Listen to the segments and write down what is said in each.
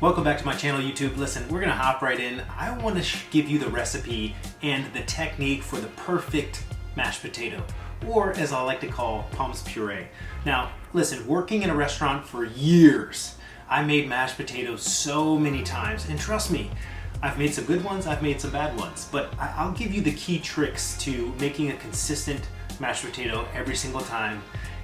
Welcome back to my channel, YouTube. Listen, we're gonna hop right in. I want to give you the recipe and the technique for the perfect mashed potato, or as I like to call, pommes puree. Now, listen, working in a restaurant for years, I made mashed potatoes so many times, and trust me, I've made some good ones, I've made some bad ones, but I'll give you the key tricks to making a consistent mashed potato every single time.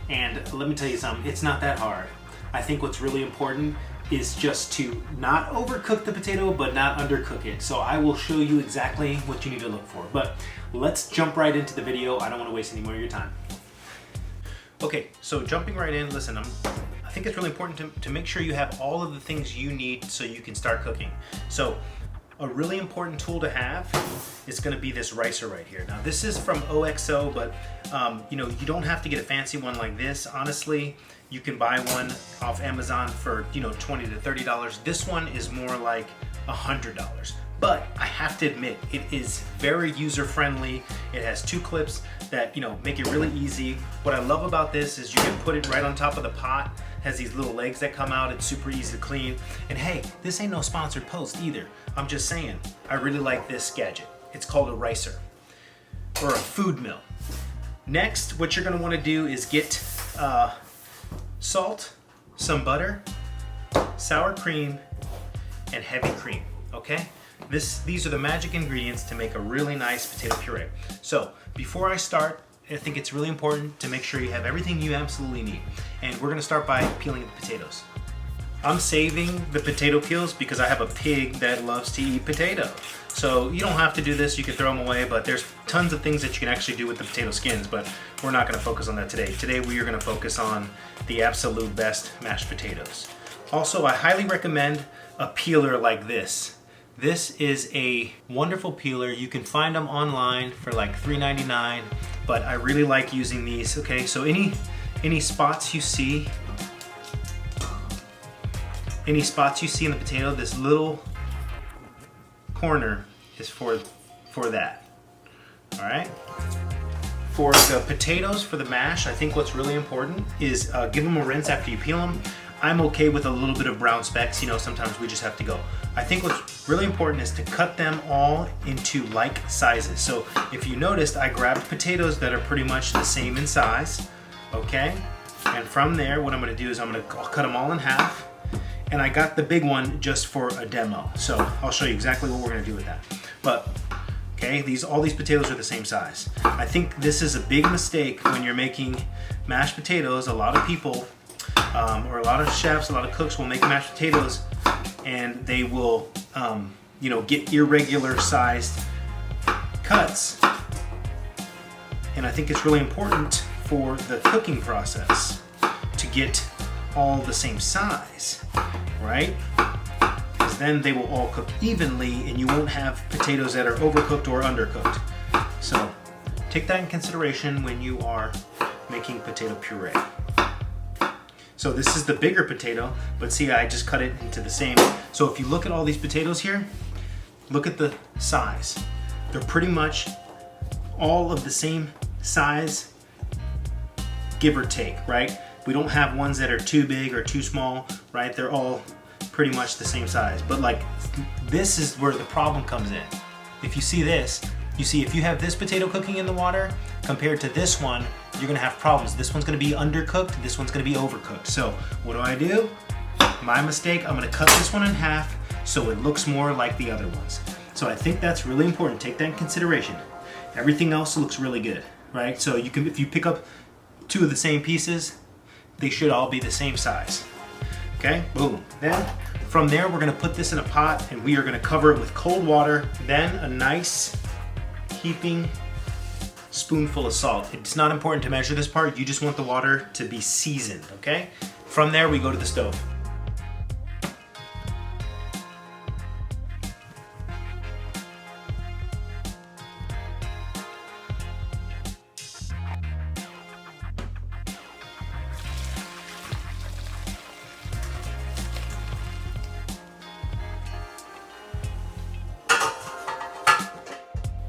And let me tell you something, it's not that hard. I think what's really important is just to not overcook the potato, but not undercook it. So I will show you exactly what you need to look for. But let's jump right into the video. I don't want to waste any more of your time. Okay, so jumping right in, listen, I think it's really important to make sure you have all of the things you need so you can start cooking. So a really important tool to have is going to be this ricer right here. Now this is from OXO, but you don't have to get a fancy one like this. Honestly, you can buy one off Amazon for $20 to $30. This one is more like $100. But I have to admit, it is very user-friendly. It has two clips that make it really easy. What I love about this is you can put it right on top of the pot. It has these little legs that come out. It's super easy to clean. And hey, this ain't no sponsored post either. I'm just saying, I really like this gadget. It's called a ricer, or a food mill. Next, what you're gonna wanna do is get salt, some butter, sour cream, and heavy cream, okay? These are the magic ingredients to make a really nice potato puree. So before I start, I think it's really important to make sure you have everything you absolutely need. And we're gonna start by peeling the potatoes. I'm saving the potato peels because I have a pig that loves to eat potato. So you don't have to do this, you can throw them away, but there's tons of things that you can actually do with the potato skins, but we're not gonna focus on that today. Today we are gonna focus on the absolute best mashed potatoes. Also, I highly recommend a peeler like this. This is a wonderful peeler. You can find them online for like $3.99, but I really like using these. Okay, so any spots you see in the potato, this little corner is for that. All right. For the potatoes, for the mash, I think what's really important is give them a rinse after you peel them. I'm okay with a little bit of brown specks. Sometimes we just have to go. I think what's really important is to cut them all into like sizes. So if you noticed, I grabbed potatoes that are pretty much the same in size, okay? And from there, what I'm gonna do is I'll cut them all in half. And I got the big one just for a demo. So I'll show you exactly what we're gonna do with that. But, okay, all these potatoes are the same size. I think this is a big mistake when you're making mashed potatoes. A lot of people, or a lot of chefs, a lot of cooks will make mashed potatoes and they will, get irregular sized cuts. And I think it's really important for the cooking process to get all the same size, right? Because then they will all cook evenly and you won't have potatoes that are overcooked or undercooked. So take that in consideration when you are making potato puree. So this is the bigger potato, but see, I just cut it into the same. So if you look at all these potatoes here, look at the size. They're pretty much all of the same size, give or take, right? We don't have ones that are too big or too small, right? They're all pretty much the same size. But like, this is where the problem comes in. If you see this, you see if you have this potato cooking in the water compared to this one, you're gonna have problems. This one's gonna be undercooked, this one's gonna be overcooked. So what do? My mistake, I'm gonna cut this one in half so it looks more like the other ones. So I think that's really important. Take that in consideration. Everything else looks really good, right? So you can, if you pick up two of the same pieces, they should all be the same size. Okay, boom. Then from there, we're gonna put this in a pot and we are gonna cover it with cold water, then a nice heaping spoonful of salt. It's not important to measure this part, you just want the water to be seasoned, okay? From there, we go to the stove.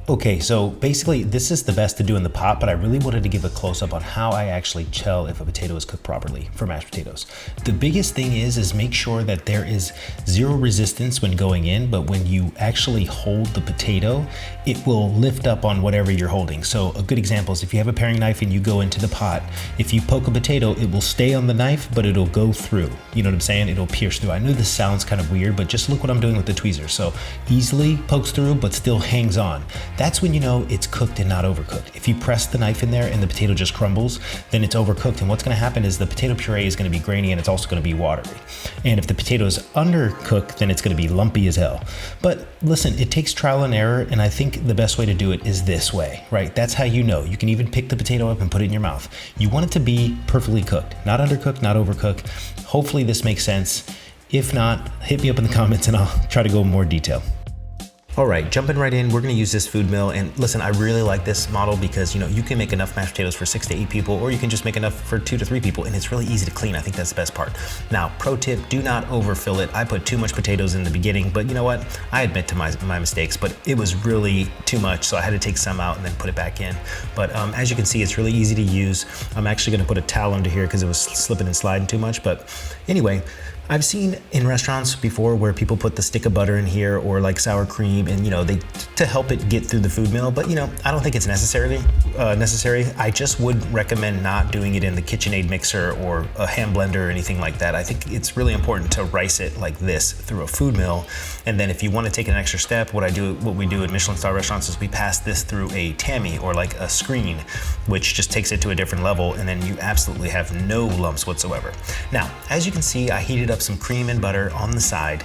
Okay, so basically this is the best to do in the pot, but I really wanted to give a close-up on how I actually tell if a potato is cooked properly for mashed potatoes. The biggest thing is make sure that there is zero resistance when going in, but when you actually hold the potato, it will lift up on whatever you're holding. So a good example is if you have a paring knife and you go into the pot, if you poke a potato, it will stay on the knife, but it'll go through. You know what I'm saying? It'll pierce through. I know this sounds kind of weird, but just look what I'm doing with the tweezers. So easily pokes through, but still hangs on. That's when you know it's cooked and not overcooked. If you press the knife in there and the potato just crumbles, then it's overcooked. And what's gonna happen is the potato puree is gonna be grainy and it's also gonna be watery. And if the potato is undercooked, then it's gonna be lumpy as hell. But listen, it takes trial and error, and I think the best way to do it is this way, right? That's how you know. You can even pick the potato up and put it in your mouth. You want it to be perfectly cooked, not undercooked, not overcooked. Hopefully this makes sense. If not, hit me up in the comments and I'll try to go in more detail. All right, jumping right in, we're gonna use this food mill. And listen, I really like this model because you can make enough mashed potatoes for 6 to 8 people, or you can just make enough for 2 to 3 people, and it's really easy to clean. I think that's the best part. Now, pro tip, do not overfill it. I put too much potatoes in the beginning, but you know what? I admit to my mistakes, but it was really too much, so I had to take some out and then put it back in. But as you can see, it's really easy to use. I'm actually gonna put a towel under here because it was slipping and sliding too much, but anyway, I've seen in restaurants before where people put the stick of butter in here or like sour cream and to help it get through the food mill, but I don't think it's necessary. I just would recommend not doing it in the KitchenAid mixer or a hand blender or anything like that. I think it's really important to rice it like this through a food mill. And then if you want to take an extra step, what we do at Michelin star restaurants is we pass this through a tammy or like a screen, which just takes it to a different level, and then you absolutely have no lumps whatsoever. Now, as you can see, I heated up some cream and butter on the side,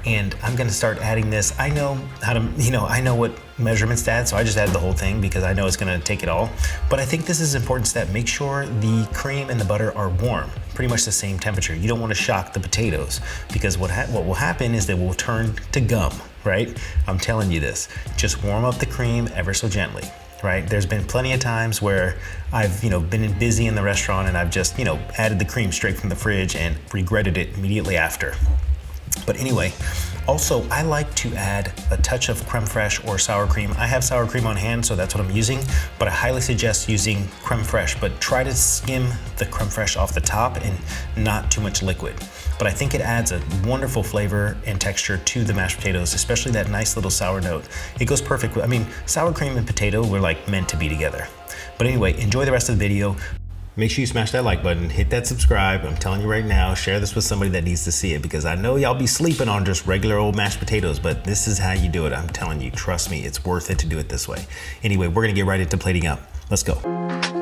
and I'm gonna start adding this. I know how to, I know what measurements to add, so I just added the whole thing because I know it's gonna take it all. But I think this is an important step. Make sure the cream and the butter are warm, pretty much the same temperature. You don't wanna shock the potatoes because what will happen is they will turn to gum, right? I'm telling you this. Just warm up the cream ever so gently. Right? There's been plenty of times where I've, been busy in the restaurant and I've just, added the cream straight from the fridge and regretted it immediately after. But anyway, also I like to add a touch of creme fraiche or sour cream. I have sour cream on hand, so that's what I'm using, but I highly suggest using creme fraiche, but try to skim the creme fraiche off the top and not too much liquid. But I think it adds a wonderful flavor and texture to the mashed potatoes, especially that nice little sour note. It goes perfect with, sour cream and potato were like meant to be together. But anyway, enjoy the rest of the video. Make sure you smash that like button, hit that subscribe. I'm telling you right now, share this with somebody that needs to see it, because I know y'all be sleeping on just regular old mashed potatoes, but this is how you do it. I'm telling you, trust me, it's worth it to do it this way. Anyway, we're gonna get right into plating up. Let's go.